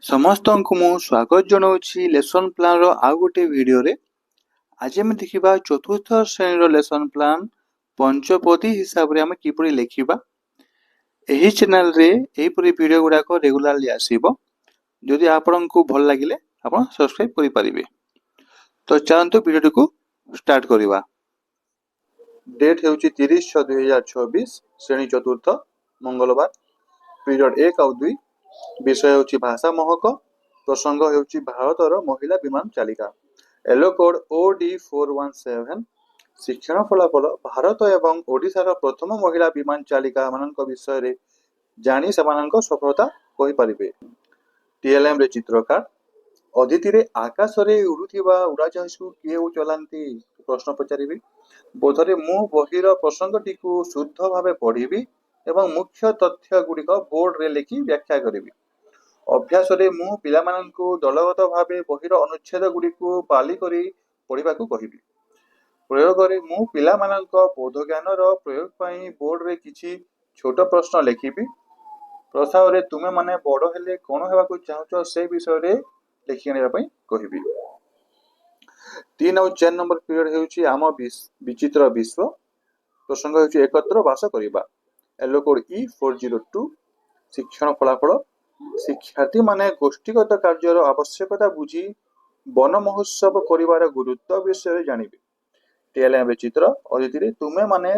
ସମସ୍ତଙ୍କୁ ମୁଁ ସ୍ୱାଗତ ଜଣାଉଛି ଲେସନ୍ ପ୍ଲାନ୍ର ଆଉ ଗୋଟେ ଭିଡ଼ିଓରେ। ଆଜି ଆମେ ଦେଖିବା ଚତୁର୍ଥ ଶ୍ରେଣୀର ଲେସନ୍ ପ୍ଲାନ୍ ପଞ୍ଚପଦୀ ହିସାବରେ ଆମେ କିପରି ଲେଖିବା। ଏହି ଚ୍ୟାନେଲରେ ଏହିପରି ଭିଡ଼ିଓ ଗୁଡ଼ାକ ରେଗୁଲାରଲି ଆସିବ। ଯଦି ଆପଣଙ୍କୁ ଭଲ ଲାଗିଲେ ଆପଣ ସବସ୍କ୍ରାଇବ୍ କରିପାରିବେ। ତ ଚାଲନ୍ତୁ ଭିଡ଼ିଓଟିକୁ ଷ୍ଟାର୍ଟ କରିବା। ଡେଟ୍ ହେଉଛି 30/6/2024, ଶ୍ରେଣୀ ଚତୁର୍ଥ, ମଙ୍ଗଳବାର, ପିରିୟଡ଼ 1 ଆଉ 2। ବିଷୟ ହେଉଛି ଭାଷା ମହକ। ପ୍ରସଙ୍ଗ ହେଉଛି ଭାରତର ମହିଳା ବିମାନ ଚାଳିକା। Yellow code OD417। ଶିକ୍ଷଣ ଫଳାଫଳ ଭାରତ ଏବଂ ଓଡ଼ିଶାର ପ୍ରଥମ ମହିଳା ବିମାନ ଚାଳିକା ମାନଙ୍କ ବିଷୟରେ ଜାଣି ସେମାନଙ୍କ ସଫଳତା କହିପାରିବେ। TLM ରେ ଚିତ୍ରକାର। ଅଦିତିରେ ଆକାଶରେ ଉଡୁଥିବା ଉଡାଜାହାଜକୁ କିଏ ଚଲାନ୍ତି ପ୍ରଶ୍ନ ପଚାରିବି। ବୋଧରେ ମୁଁ ବହିର ପ୍ରସଙ୍ଗଟିକୁ ଶୁଦ୍ଧ ଭାବେ ପଢିବି ଏବଂ ମୁଖ୍ୟ ତଥ୍ୟ ଗୁଡ଼ିକ ବୋର୍ଡରେ ଲେଖି ବ୍ୟାଖ୍ୟା କରିବି। ଅଭ୍ୟାସରେ ମୁଁ ପିଲାମାନଙ୍କୁ ଦଳଗତ ଭାବେ ବହିର ଅନୁଚ୍ଛେଦ ଗୁଡ଼ିକୁ ପାଲି କରି ପଢ଼ିବାକୁ କହିବି। ପ୍ରୟୋଗରେ ମୁଁ ପିଲାମାନଙ୍କ ବୋଧଜ୍ଞାନର ପ୍ରୟୋଗ ପାଇଁ ବୋର୍ଡରେ କିଛି ଛୋଟ ପ୍ରଶ୍ନ ଲେଖିବି। ପ୍ରସାବରେ ତୁମେମାନେ ବଡ଼ ହେଲେ କ'ଣ ହେବାକୁ ଚାହୁଁଛ ସେ ବିଷୟରେ ଲେଖି ଆଣିବା ପାଇଁ କହିବି। 3 ଆଉ 4 ନମ୍ବର ପିରିୟଡ଼ ହେଉଛି ଆମ ବିଚିତ୍ର ବିଶ୍ୱ। ପ୍ରସଙ୍ଗ ହେଉଛି ଏକତ୍ର ବାସ କରିବା। ELO code E402। ଶିକ୍ଷଣ ଫଳାଫଳ ଶିକ୍ଷାର୍ଥୀମାନେ ଗୋଷ୍ଠୀଗତ କାର୍ଯ୍ୟର ଆବଶ୍ୟକତା ବୁଝି ବନ ମହୋତ୍ସବ କରିବାର ଗୁରୁତ୍ୱ ବିଷୟରେ ଜାଣିବେ। TLM ରେ ଚିତ୍ର। ଅଦିତିରେ ତୁମେମାନେ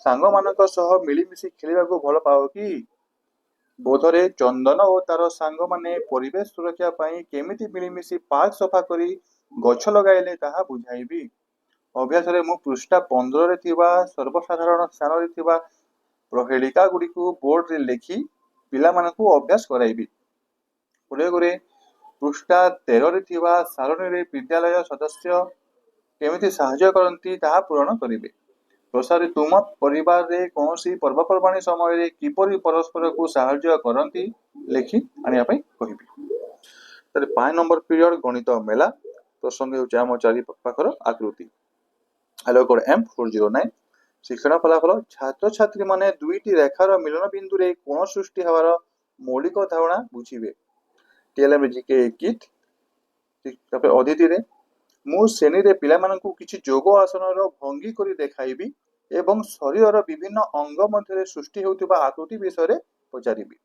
ସାଙ୍ଗମାନଙ୍କ ସହ ମିଳିମିଶି ଖେଳିବାକୁ ଭଲ ପାଅ କି? ବୋଧରେ ଚନ୍ଦନ ଓ ତାର ସାଙ୍ଗମାନେ ପରିବେଶ ସୁରକ୍ଷା ପାଇଁ କେମିତି ମିଳିମିଶି ପାର୍କ ସଫା କରି ଗଛ ଲଗାଇଲେ ତାହା ବୁଝାଇବି। ଅଭ୍ୟାସରେ ମୁଁ ପୃଷ୍ଠା 15ରେ ଥିବା ସର୍ବସାଧାରଣ ସ୍ଥାନରେ ଥିବା ପ୍ରହେଳିକା ଗୁଡ଼ିକୁ ବୋର୍ଡରେ ଲେଖି ପିଲାମାନଙ୍କୁ ଅଭ୍ୟାସ କରାଇବି। ପ୍ରୟୋଗରେ ପୃଷ୍ଠା 13ରେ ଥିବା ସାରଣୀରେ ବିଦ୍ୟାଳୟ ସଦସ୍ୟ କେମିତି ସାହାଯ୍ୟ କରନ୍ତି ତାହା ପୂରଣ କରିବେ। ପ୍ରସାରେ ତୁମ ପରିବାରରେ କୌଣସି ପର୍ବପର୍ବାଣୀ ସମୟରେ କିପରି ପରସ୍ପରକୁ ସାହାଯ୍ୟ କରନ୍ତି ଲେଖି ଆଣିବା ପାଇଁ କହିବି। 5 ନମ୍ବର ପିରିୟଡ଼ ଗଣିତ ମେଲା। ପ୍ରସଙ୍ଗ ହେଉଛି ଆମ ଚାରି ପାଖର ଆକୃତି। ELO code M409। ଶିକ୍ଷଣ ଫଳାଫଳ ଛାତ୍ରଛାତ୍ରୀମାନେ ଦୁଇଟି ରେଖାର ମିଳନ ବିନ୍ଦୁରେ କୋଣ ସୃଷ୍ଟି ହେବାର ମୌଳିକ ଧାରଣା ବୁଝିବେ। TLM GK kit. ତାପରେ ଅଦିତିରେ ମୁଁ ଶ୍ରେଣୀରେ ପିଲାମାନଙ୍କୁ କିଛି ଯୋଗ ଆସନର ଭଙ୍ଗୀ କରି ଦେଖାଇବି ଏବଂ ଶରୀରର ବିଭିନ୍ନ ଅଙ୍ଗ ମଧ୍ୟରେ ସୃଷ୍ଟି ହେଉଥିବା ଆକୃତି ବିଷୟରେ ପଚାରିବି।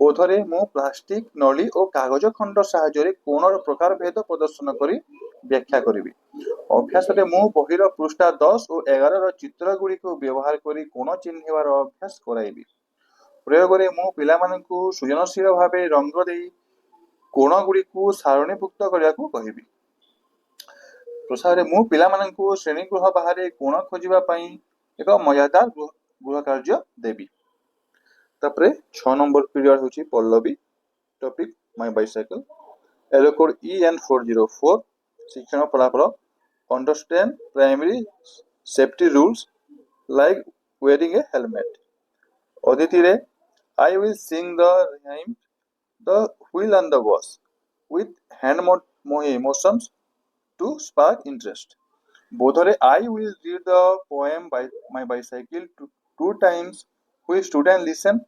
ବୋଧରେ ମୁଁ ପ୍ଲାଷ୍ଟିକ ନଳୀ ଓ କାଗଜ ଖଣ୍ଡ ସାହାଯ୍ୟରେ କୋଣର ପ୍ରକାର ଭେଦ ପ୍ରଦର୍ଶନ କରି ବ୍ୟାଖ୍ୟା କରିବି। ଅଭ୍ୟାସରେ ମୁଁ ବହିର ପୃଷ୍ଠା 10 ଓ 11ର ଚିତ୍ର ଗୁଡ଼ିକୁ ବ୍ୟବହାର କରି କୋଣ ଚିହ୍ନିବାର ଅଭ୍ୟାସ କରାଇବି। ପ୍ରୟୋଗରେ ମୁଁ ପିଲାମାନଙ୍କୁ ସୃଜନଶୀଳ ଭାବେ ରଙ୍ଗ ଦେଇ କୋଣ ଗୁଡ଼ିକୁ ସାରଣୀଭୁକ୍ତ କରିବାକୁ କହିବି। ପ୍ରସାରରେ ମୁଁ ପିଲାମାନଙ୍କୁ ଶ୍ରେଣୀଗୃହ ବାହାରେ କୋଣ ଖୋଜିବା ପାଇଁ ଏକ ମଜାଦାର ଗୃହ କାର୍ଯ୍ୟ ଦେବି। ତାପରେ 6 ନମ୍ବର ପିରିୟଡ଼ ହେଉଛି Pallavi. Topic my bicycle. L O code EN404। ଶିକ୍ଷଣ ଫଳାଫଳ understand primary safety rules like wearing a helmet. ଅଦିତିରେ I will sing the rhyme, the wheel and the bus with hand motions to spark interest. ବୋଧରେ I will read the poem by my bicycle two times which students listen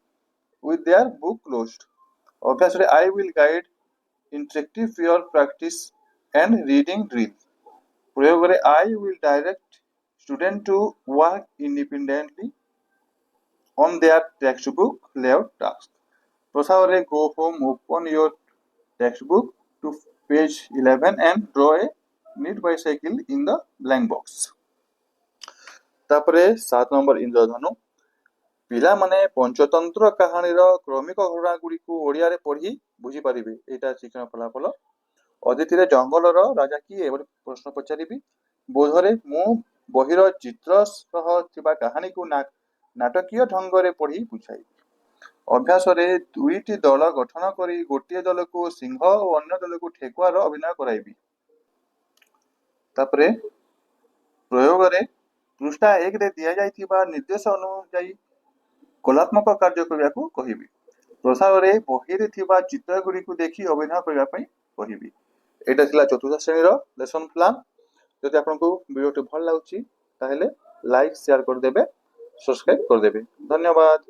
with their book closed. ଅଭ୍ୟାସରେ I will guide interactive peer practice and reading drill. ପ୍ରୟୋଗରେ I will direct students to work independently on their textbook layout task. ପ୍ରସାବରେ go home, open your textbook to page 11 and draw a neat bicycle in the blank box. ତାପରେ 7 number ଇନ୍ଦ୍ରଧନୁ। ପିଲାମାନେ ପଞ୍ଚତନ୍ତ୍ର କାହାଣୀର କ୍ରମିକ ଘଟଣା ଗୁଡ଼ିକୁ ଓଡ଼ିଆରେ ପଢ଼ି ବୁଝିପାରିବେ। ଏଇଟା ଶିକ୍ଷଣ ଫଳାଫଳ। ଅଦିତିରେ ଜଙ୍ଗଲର ରାଜା କିଏ ଏଭଳି ପ୍ରଶ୍ନ ପଚାରିବି। ବୋଧରେ ମୁଁ ବହିର ଚିତ୍ର ସହ ଥିବା କାହାଣୀକୁ ନାଟକୀୟ ଢଙ୍ଗରେ ପଢ଼ି ବୁଝାଇବି। ଅଭ୍ୟାସରେ ଦୁଇଟି ଦଳ ଗଠନ କରି ଗୋଟିଏ ଦଳକୁ ସିଂହ ଓ ଅନ୍ୟ ଦଳକୁ ଠେକୁଆର ଅଭିନୟ କରାଇବି। ତାପରେ ପ୍ରୟୋଗରେ ପୃଷ୍ଠା 1ରେ ଦିଆଯାଇଥିବା ନିର୍ଦ୍ଦେଶ ଅନୁଯାୟୀ କଳାତ୍ମକ କାର୍ଯ୍ୟ କରିବାକୁ କହିବି। ପ୍ରସାରରେ ବହିରେ ଥିବା ଚିତ୍ର ଗୁଡ଼ିକୁ ଦେଖି ଅଭିନୟ କରିବା ପାଇଁ କହିବି। ଏଇଟା ଥିଲା ଚତୁର୍ଥ ଶ୍ରେଣୀର ଲେସନ୍ ପ୍ଲାନ୍। ଯଦି ଆପଣଙ୍କୁ ଭିଡ଼ିଓଟି ଭଲ ଲାଗୁଛି ତାହେଲେ ଲାଇକ୍ ସେୟାର କରିଦେବେ, ସବସ୍କ୍ରାଇବ୍ କରିଦେବେ। ଧନ୍ୟବାଦ।